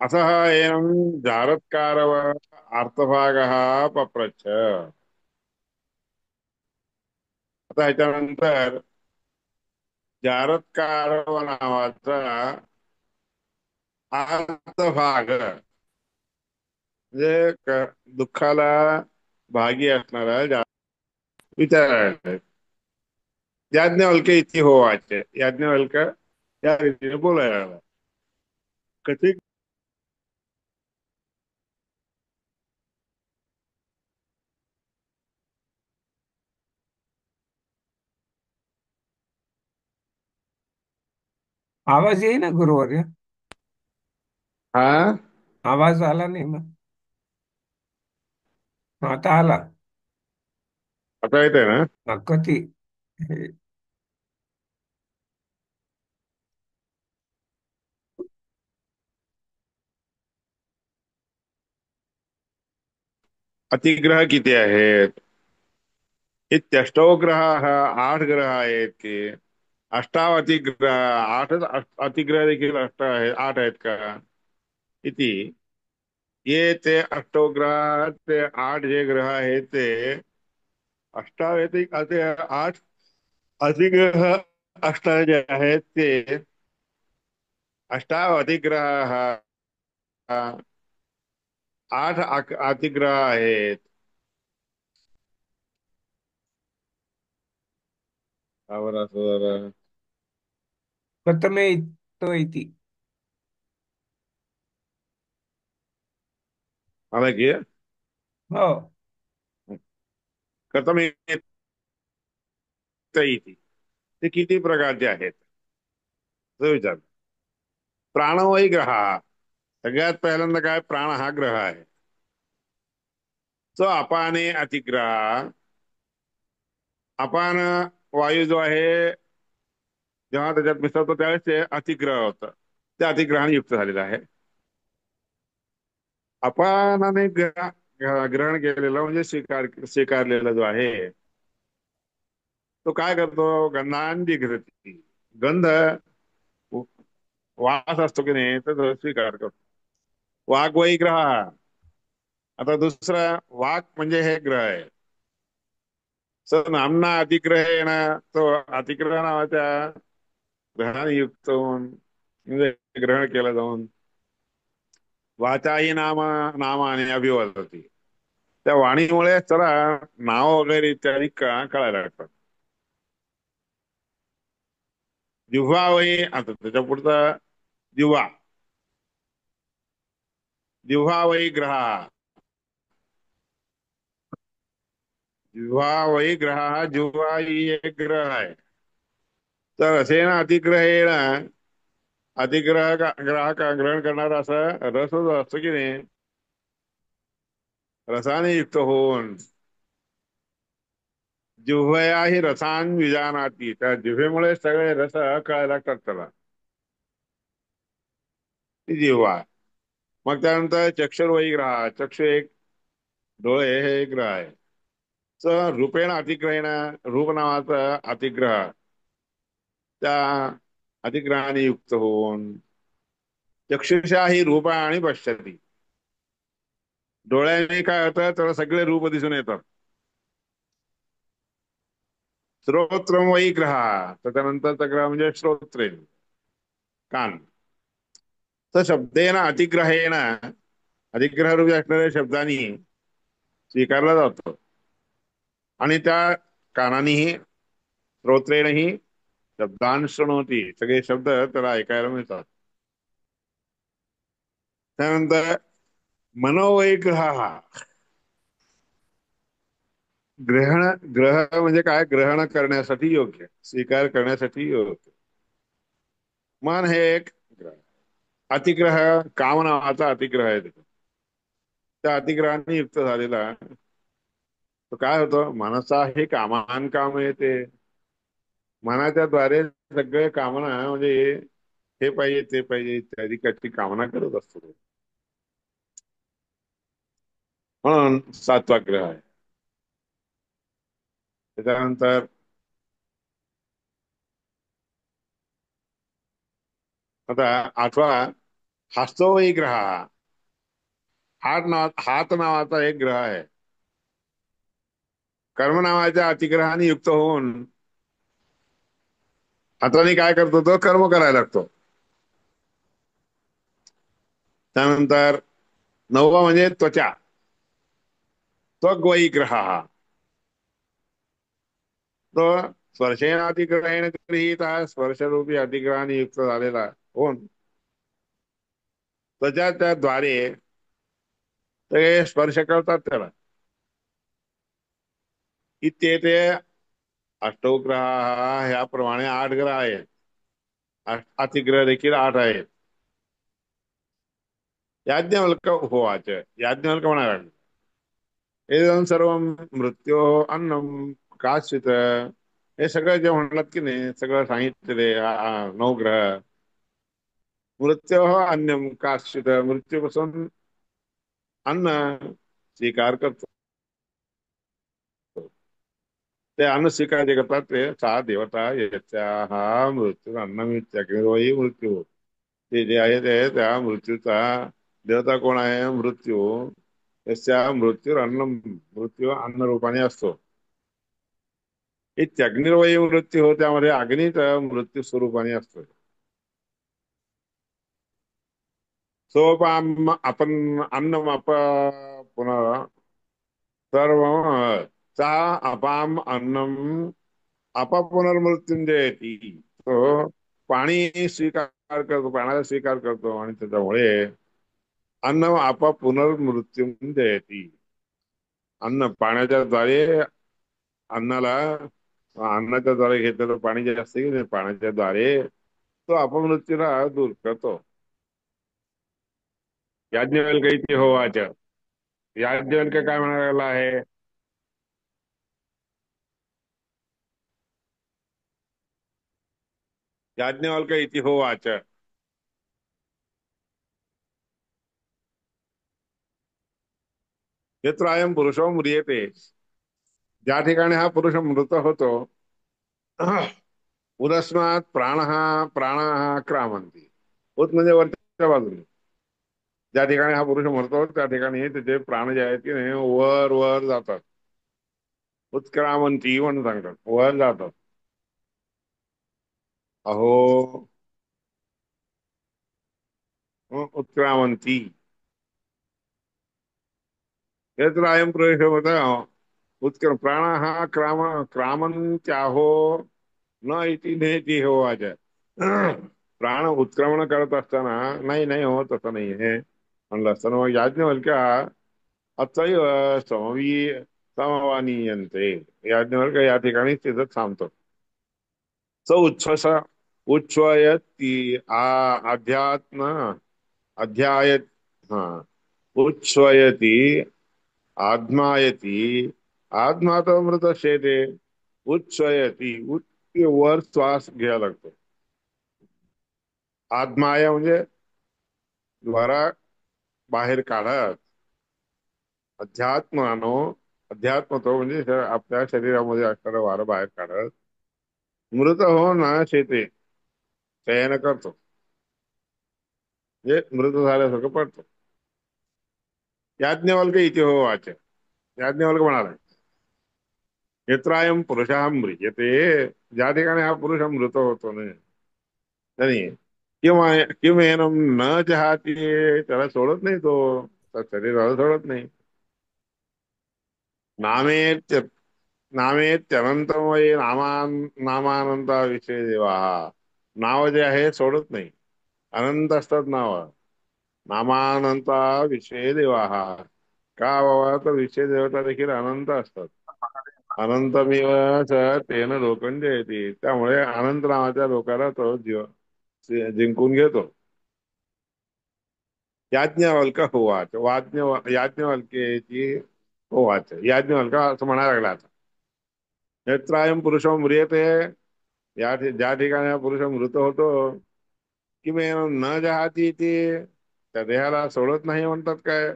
अतः एनं जारत्कारव अर्थभागः पप्रच्छ. आता ह्याच्यानंतर जारत्कारव नावाचा अर्थभाग म्हणजे दुःखाला भागी असणारा विचारायचा. याज्ञवल्क्य इति होवाच. याज्ञवल्क्य या रीतीने बोलायला लागला. कधी आवाज येई ना गुरुवर्य. हा. आवाज आला नाही मग. आता आला. आता येतंय ना. कधी अतिग्रह किती आहेत? इत्यष्टौ ग्रहाः. 8 ग्रह आहेत की? अष्टावतिग्रह. अतिग्रह देखील 8 आहेत का? इति. ये ते अष्टौ ग्रह, ते 8 जे ग्रह आहेत ते अष्टावतिक ते 8 अधिग्रह. अष्ट जे आहेत ते अष्टावतिग्रह. 8 अतिग्रह आहेत. त्यावर असं जरा प्रथमे तो इति. आलं की. हो. कथम येत इति. ते किती प्रकारचे आहेत असं विचार. प्राणवय ग्रह. सगळ्यात पहिल्यांदा काय, प्राण हा ग्रह आहे. तो अपाने अतिग्रह. अपान वायू जो आहे, जेव्हा त्याच्यात मिसळतो त्यावेळेस ते अतिग्रह होतं. त्या अतिग्रहाने युक्त झालेलं आहे. अपानाने ग्रहण केलेला म्हणजे स्वीकारलेला जो आहे, तो काय करतो? गंधांडी घृती. गंध वास असतो की नाही, तर तो स्वीकार करतो. वाघ ग्रह. आता दुसरा वाघ म्हणजे हे ग्रह आहे. स नामना अतिग्रहेण. तो अतिग्रह नावाच्या ग्रहाने युक्त होऊन, म्हणजे ग्रहण केलं जाऊन, वाचाही नामाने अभिवदती. त्या वाणीमुळे त्याला नाव वगैरे इत्यादी कळायला लागतात. जिव्हा वही, आता त्याच्या पुढचा जिव्हा. जिव्हा वही ग्रह. जिव्हा वही ग्रह. जिव्हा ही एक ग्रह आहे. तर असेन अतिग्रहेण. ग्रह का ग्रहण करणारा असं रस जो असतो की नाही, रसाने युक्त होऊन, जिव्हया ही रसान विजानाती. त्या जिव्हेमुळे सगळे रस कळायला लागतात त्याला. ती जिव्हा. मग त्यानंतर चक्षुर्वयी ग्रह. चक्षु एक, डोळे हे एक ग्रह आहे. रूपेण अतिग्रहेण. रूप नावाचा अतिग्रह त्या अतिग्रहाने युक्त होऊन, चक्षुषा ही रूप आणि पश्यती. डोळ्याने काय होतं, त्याला सगळे रूप दिसून येतात. श्रोत्रम वही ग्रह. त्याच्यानंतरचा ग्रह म्हणजे श्रोत्रे, कान. तर शब्देन अतिग्रहेण. अधिग्रह रूपी असणाऱ्या शब्दांनी स्वीकारला जातो. आणि त्या कानानेही, श्रोत्रेणही शब्दान शृणोती. सगळे शब्द त्याला ऐकायला मिळतात. त्यानंतर मनोवय ग्रह. ग्रहण. ग्रह म्हणजे काय, ग्रहण करण्यासाठी योग्य, स्वीकार करण्यासाठी योग्य. मन हे एक ग्रह. अतिग्रह काम नावाचा अतिग्रह आहे तिथे. त्या अतिग्रहाने युक्त झालेला तो काय होतो, मनसा हे कामान काम येते. मनाच्या द्वारे सगळे कामना, म्हणजे हे पाहिजे ते पाहिजे इत्यादी कशी कामना करत असतो तो. म्हणून 7वा ग्रह आहे. त्याच्यानंतर आता 8वा हस्तो वही ग्रह, हात नावाचा एक ग्रह आहे. कर्म नावाच्या अतिग्रहाने युक्त होऊन हाताने काय करतो, तो कर्म करायला लागतो. त्यानंतर नववा म्हणजे त्वचा. त्वग वही ग्रह, तो स्पर्शेन अतिग्रहेण गृहीत, स्पर्शरूपी अतिग्रहाने युक्त झालेला होऊन त्वचा द्वारे ते स्पर्श करतात त्याला. इत्येते अष्टौ ग्रह, ह्याप्रमाणे 8 ग्रह आहेत. अतिग्रह देखील 8 आहेत. याज्ञवल्क होवाच, याज्ञवल्क म्हणाला, इदं सर्वं मृत्यो अन्नम काश्चित, हे सगळं जे म्हणलात की नाही, सगळं सांगितलेले 9 ग्रह. मृत्यो अन्नम काश्चित, मृत्यूपासून अन्न स्वीकार करतो. ते अन्न स्वीकार जे करतात ते सा देवता याच्या मृत्यू अन्नमित्याग्निर्वयी मृत्यू. ते जे आहे ते त्या मृत्यूचा देवता कोण आहे? मृत्यू. त्याच्या मृत्यू अन्न, मृत्यू अन्न रूपाने असतो. इत्याग्निर्वयी मृत्यू हो, त्यामध्ये अग्नीच मृत्यू स्वरूपाने असतो. सोपाम आपण अन्नम पुन्हा सर्व सा अपाम अन्नम पुनर्मृत्युंजयती. तो पाणी स्वीकार करतो, पाण्याचा स्वीकार करतो आणि त्याच्यामुळे अन्न पुनर्मृत्युंजयती. अन्न पाण्याच्या द्वारे अन्नाला, अन्नाच्या द्वारे घेतलेलं पाणी जे असते की नाही, पाण्याच्या द्वारे तो अपमृत्यूला दूर करतो. याज्ञवल्क इति होवाच, याज्ञवल्क काय म्हणायला आहे? याज्ञवल्क इति होवाच, यत्र अयं पुरुषो म्रियते, ज्या ठिकाणी हा पुरुष मृत होतो, उदस्मात प्राणाः क्रामंती. उत म्हणजे वरच्या बाजूने, ज्या ठिकाणी हा पुरुष मरतो त्या ठिकाणी त्याचे प्राण जे आहेत की नाही वर वर जातात. उत्क्रामंती म्हणून सांगतात, वर जातात. अहो, उत्क्रामंती. यत्र अयं प्रवेश होता, उत्क्र प्राणाः क्रामंत्याहो न इति नेती हो आज. प्राण उत्क्रमण करत असताना नाही नाही होत, असं नाही हे म्हणलं असताना मग याज्ञवल्क्य अचैव समवानीयन्ते. याज्ञवल्क्य या ठिकाणी तिथं थांबतो. स उच्छ्वस उच्छ्वयती अध्यात्म अध्याय, हा, उच्छ्वयती आत्मायती, आत्मा तो मृत शेते. उच्छ्वयती, वर श्वास घ्यायला लागतो. आत्माय म्हणजे द्वारा बाहेर काढत. अध्यात्मानो, अध्यात्म तो म्हणजे आपल्या शरीरामध्ये असणारं वारं बाहेर काढत. मृत हो ना शेते, शयन करतो, म्हणजे मृत झाल्यासारखं पडतो. याज्ञवल्क इति हो वाच, याज्ञवल्क म्हणाला, यत्रायम पुरुषः म्रियते, ज्या ठिकाणी हा पुरुष मृत होतो ना, त्याने किंवा किमेनम न जहाती, त्याला सोडत नाही तो, त्या शरीराला सोडत नाही. नामेत्य नामेत्यनंतमयी नामानंता विषय देवा, नाव जे आहे सोडत नाही. अनंत असतात नाव. नामानंता विषय देवा, का बाबा, तर विषय देवता देखील अनंत असतात. अनंतमेव च तेन लोकं जयती, त्यामुळे अनंत नावाच्या लोकाला तो जीव जिंकून घेतो. याज्ञवल्क होवाच, याज्ञवल्केची होवाच, याज्ञवल्क असं म्हणायला लागला आता. यत्रायम पुरुषो म्रियते, ज्या ठिकाणी हा पुरुष मृत होतो, किंवा न जहाती ती, त्या देहाला सोडत नाही म्हणतात काय.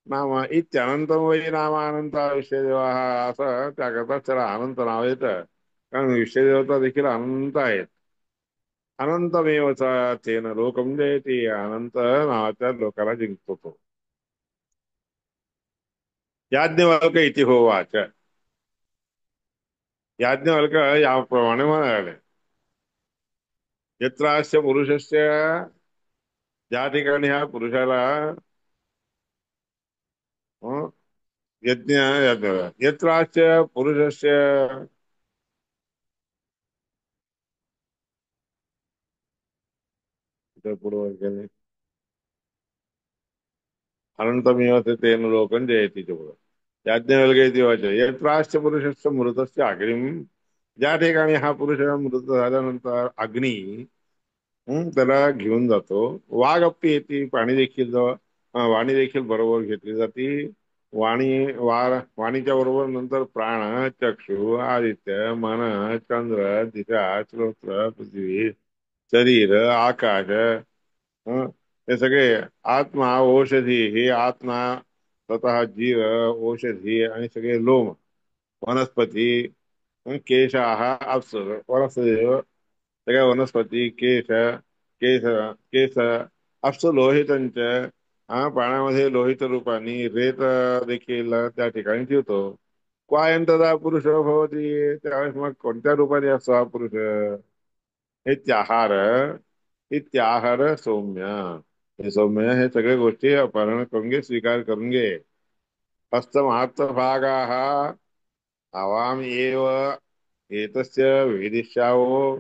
नाम इत्यनंत वै नाम अनंत विषय देवा, असं त्याकरता त्याला अनंत नाव येतं, कारण विषय देवता देखील अनंत आहेत. अनंतमेव च तेन लोकम जयते, अनंत नावाच्या लोकाला जिंकतो तो. याज्ञवल्क इति होवाच. याज्ञवल्क याप्रमाणे म्हणाले, यत्रास्य पुरुषस्य, ज्या ठिकाणी ह्या पुरुषाला अं, यज्ञ यत्रास्य पुरुषस्य, इथं पुढं गेले, अनंतमेव च तेन लोकं जयति च पुढं. याज्ञवल्क्य इति वाच, यत्रास्य पुरुषस्य मृतस्य अग्निम, ज्या ठिकाणी हा पुरुष मृत झाल्यानंतर अग्नी त्याला घेऊन जातो. वाघ अप्पी येते, पाणी देखील वाणी देखील बरोबर घेतली जाते. वाणीच्या बरोबर नंतर प्राण, चक्षु, आदित्य, मन, चंद्र, दिशा, श्रोत्र, पृथ्वी, शरीर, आकाश, हं, हे सगळे आत्मा, औषधी, हे आत्मा स्वतः, जीव, औषधी आणि सगळे लोम, वनस्पती, केशाः अप्सर, वनस्पती, सगळ्या वनस्पती, केस केस अप्सु लोहितंच, पाण्यामध्ये लोहित रूपाने रेत देखील त्या ठिकाणी ठेवतो. क्वायंतदा पुरुष भवती, त्यावेळेस मग कोणत्या रूपाने असतो हा पुरुष? इत्याहार इत्याहार सौम्य, हे सौम्य, हे सगळे गोष्टी अपहरण करून घे, स्वीकार करून घे. हस्तमात्तभागाः आवाम एव एतस्य वेदिष्यावो,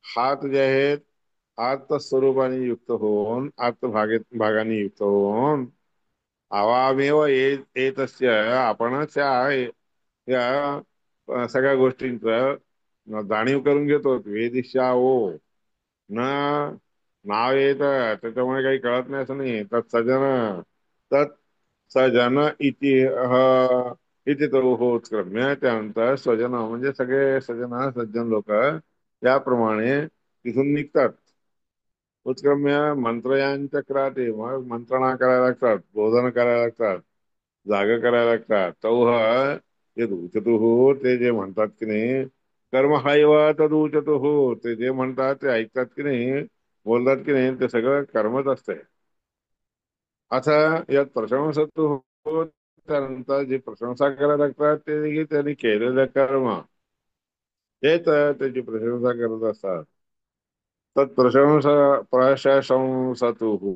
हात जे आहेत आत्मस्वरूपाने युक्त होऊन, भागाने युक्त होऊन, आवामेव एतस्य, आपणच या सगळ्या गोष्टींच जाणीव करून घेतो. वेदिष्यावो, न नाव येत त्याच्यामुळे काही कळत नाही असं नाही. तत्सजन, तत् सजन इति इति तो होत्क्रम्य, त्यानंतर स्वजन म्हणजे सगळे सजन, सज्जन लोक याप्रमाणे तिथून निघतात. उत्क्रम्य मंत्रयांचक्राते, मग मंत्रणा करायला लागतात, बोधन करायला लागतात, जाग करायला लागतात. तौह यदुचतुः, ते जे म्हणतात की नाही, कर्म हैव तदुचतुः, ते जे म्हणतात ते ऐकतात की नाही, बोलतात की नाही, ते सगळं कर्मच असतंय. आता यात प्रशंसतु हो, त्यानंतर जी प्रशंसा करायला लागतात ते की त्यांनी केलेलं कर्म, हेच त्याची प्रशंसा करत असतात. तत्प्रशंसा प्रशंसतु,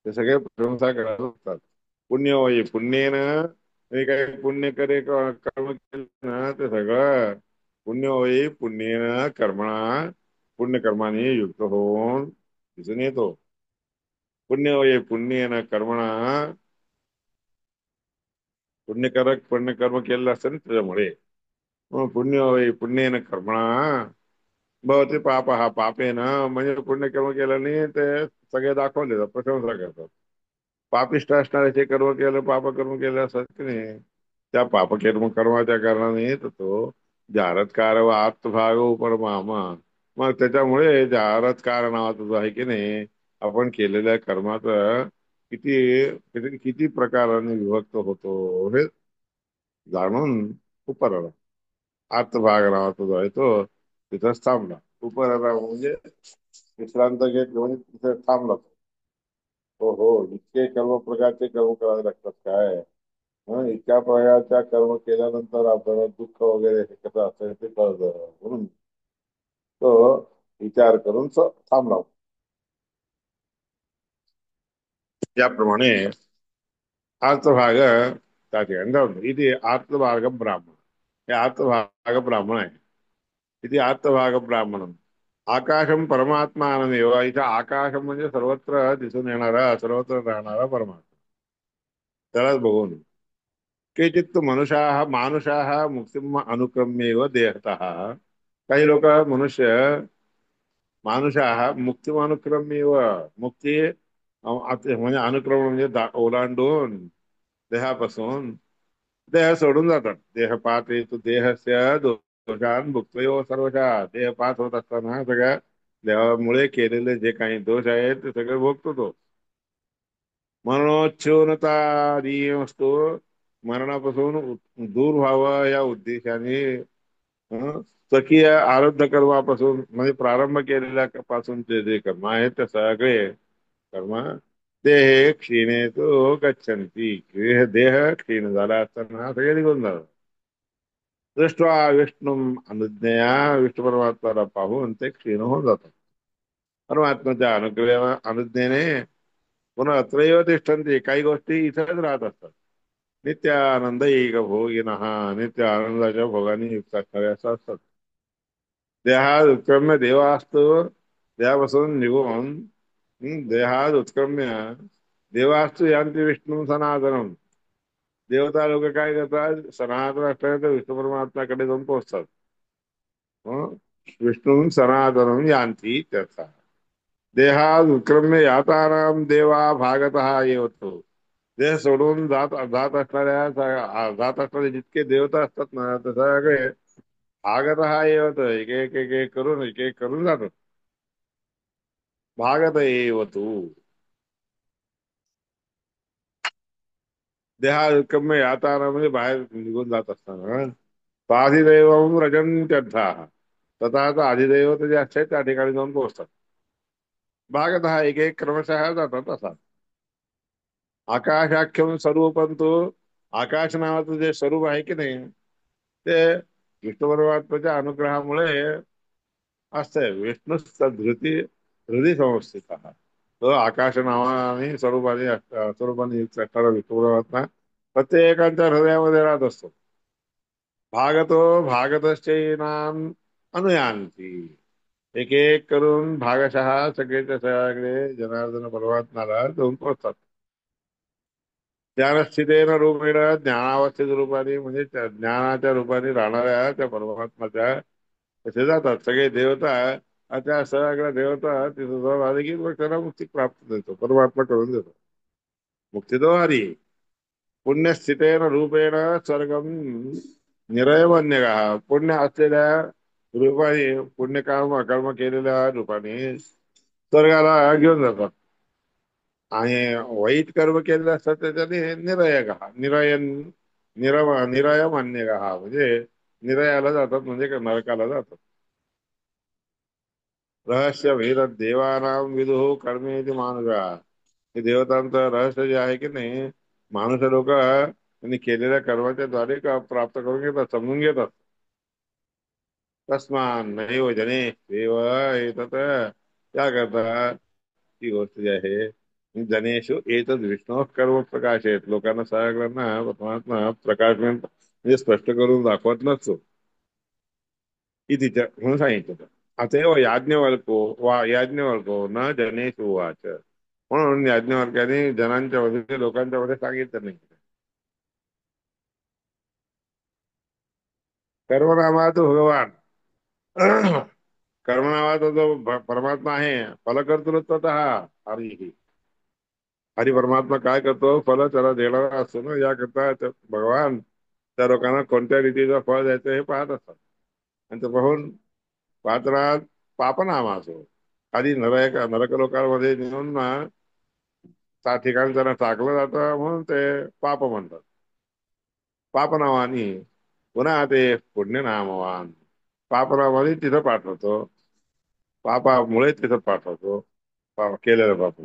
ते सगळे प्रशंसा करत असतात. पुण्य होई पुण्येन, हे काही पुण्य कर्म केलं ना, ते सगळं पुण्य होई पुण्येन कर्मणा, पुण्यकर्माने युक्त होऊन दिसून येतो. पुण्य होई पुण्येन कर्मणा, पुण्यकर्म केलेलं असतं ना त्याच्यामुळे. मग पुण्य होई पुण्येन कर्मणा भवते पाप, हा पापेन, म्हणजे पुण्यकर्म केलं नाही ते सगळे दाखवले जातात, प्रशंसा करतात. पापिष्ट असणाऱ्याचे कर्म केलं, पाप कर्म केलं असत की नाही, त्या कर्माच्या कारणाने तर तो जारत्कार व आत्मभाग उपरमामा, मग त्याच्यामुळे जारत्कार नावाचा जो आहे की नाही, आपण केलेल्या कर्माच किती किती किती प्रकाराने विभक्त होतो हे जाणून उपर आला. आत्मभाग नावाचा जो आहे तो तिथंच थांबला. उपर आला म्हणजे विश्रांत घेत म्हणजे तिथे थांबला. हो हो, इतके कर्म प्रकारचे कर्म करावे लागतात काय? इतक्या प्रकारच्या कर्म केल्यानंतर आपल्याला दुःख वगैरे हे कसं असेल ते कळतं, म्हणून तो विचार करून थांबला. त्याप्रमाणे अर्थभाग त्या ठिकाणी जाऊन इथे अर्थभाग ब्राह्मण, हे अर्थभाग ब्राह्मण आहे. इथे अर्थभाग ब्राह्मण, आकाशम परमात्मानमेव, इथं आकाशम म्हणजे सर्वत्र दिसून येणारा, सर्वत्र राहणारा परमात्मा, त्यालाच बघून. केचित् मानुषाः मुक्तिम अनुक्रम्येव देहतः, काही लोक मनुष्य मानुषाः मुक्तिमानुक्रम्येव, मुक्ती म्हणजे अनुक्रम म्हणजे ओलांडून देहापासून देह सोडून जातात. देह पाहते तो देहस्य दोषान भुक्तयो सर्वशा, देह पात होत असताना सगळ्या देवामुळे केलेले जे काही दोष आहेत ते सगळे भोगतो तो. मरणोच्छूनता असतो, मरणापासून दूर व्हावं या उद्देशाने हं? स्वकीय आरब्ध कर्मापासून म्हणजे प्रारंभ केलेल्या पासूनचे जे कर्म आहेत ते सगळे कर्म देहे क्षीणे तो गच्छन्ति. देह क्षीण झाला असताना सगळे निघून जातात. दृष्ट्वा विष्णू अनुज्ञया विष्णू परमात्माला पाहून ते क्षीण होऊन जातात. परमात्म्याच्या अनुज्ञेने पुन्हा अत्रैव तिष्ठन्ति. काही गोष्टी इथेच राहत असतात. नित्य आनंद एक भोगिनः. नित्य आनंदाच्या भोगाने युक्त असणारे असं असतात. देहात उत्क्रम्य देवास्तु. देहापासून निघून देहात उत्क्रम्य देवास्तु यांती विष्णू सनातनम. देवता लोक काय करतात, सनातन असल्याने ते विष्णू परमात्म्याकडे जाऊन पोहोचतात. हं? विष्णू सनातनम यांती त्याचा देहात उत्क्रम्य याताराम देवा भागतः येवतो. देह सोडून जात जात असणारे जितके देवता असतात ना, ते सगळे भागतः येवत एक एक एक एक करून एक एक करून जातात. भागत येवतू. देहा उत्क्रम्य याताना म्हणजे बाहेर निघून जात असताना स्वाधिदैवम रजंत्यर्था. स्वतःचा अधिदैवत जे असते त्या ठिकाणी जाऊन पोहोचतात. भागतः एक एक क्रमशः जातात असा. आकाशाख्यम स्वरूपम तो. आकाश नावाचं जे स्वरूप आहे की नाही, ते विष्णू परमात्म्याच्या अनुग्रहामुळे असतंय. विष्णू धृती हृदय संस्थित. तो आकाश नावाने स्वरूपाने युक्त असणारा विष्णू परमात्मा प्रत्येकाच्या हृदयामध्ये राहत असतो. भागतो भागतश्चैनाम अनुयान्ती. एक एक करून भागशः सगळेच्या सगळे जनार्दन परमात्म्याला जाऊन पोहोचतात. ज्ञानस्थितेन रूपेण ज्ञानावस्थित रूपाने म्हणजे त्या ज्ञानाच्या रूपाने राहणाऱ्या त्या परमात्माच्या तसे जातात सगळे देवता. त्या सगळ्या देवता तिथं जाऊन आले की मग त्यांना मुक्ती प्राप्त देतो, परमात्मा करून देतो. मुक्ती हरी. पुण्यस्थितेन रूपेण स्वर्गम निरयमन्यगा. पुण्य असलेल्या रूपाने कर्म केलेल्या रूपाने स्वर्गाला घेऊन जातात. आणि वाईट कर्म केलेलं असतात त्याच्याने निरय मान्य का म्हणजे निरयाला जातात म्हणजे नरकाला जातात. रहस्य भेद देवानां विदुः कर्मेति मानुषा. हे देवतांचं रहस्य जे आहे की नाही, माणूस लोक त्यांनी केलेल्या कर्माच्या द्वारे प्राप्त करून घेतात, समजून घेतात. तस्मान नैव जने देव येतात. त्या करता ती गोष्ट जी आहे जनेषु एतद विष्णू कर्म प्रकाश आहेत. लोकांना सगळ्यांना परमात्मा प्रकाश म्हणजे स्पष्ट करून दाखवत नसतो. इथे म्हणून सांगितलं. अतएव याज्ञवल्को वा याज्ञवल्को न जनेषु वाच. म्हणून याज्ञवल्क्याने जनांच्या मध्ये लोकांच्या मध्ये सांगितलं नाही. कर्मनामा तो भगवान. कर्मनामाचा जो परमात्मा आहे फलकर्तृत्वतः हरी. हरी परमात्मा काय करतो, फल त्याला देणारा असतो ना, याकरता भगवान त्या लोकांना कोणत्या रीतीचं फळ द्यायचं हे पाहत असतात. आणि ते पाहून पात्रात पापनामाचो आधी नरक लोकांमध्ये नेऊन ना त्या ठिकाणी त्यांना टाकलं जातं म्हणून ते पाप म्हणतात. पापनावानी पुन्हा ते पुण्य नामवान. पापनावानी तिथं पाठवतो, पापामुळे तिथं पाठवतो, केलेलं पाप.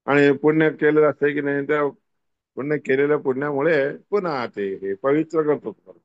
आणि पुण्य केलेलं असतं की नाही, त्या पुण्य केलेल्या पुण्यामुळे पुन्हा ते हे पवित्र करतो.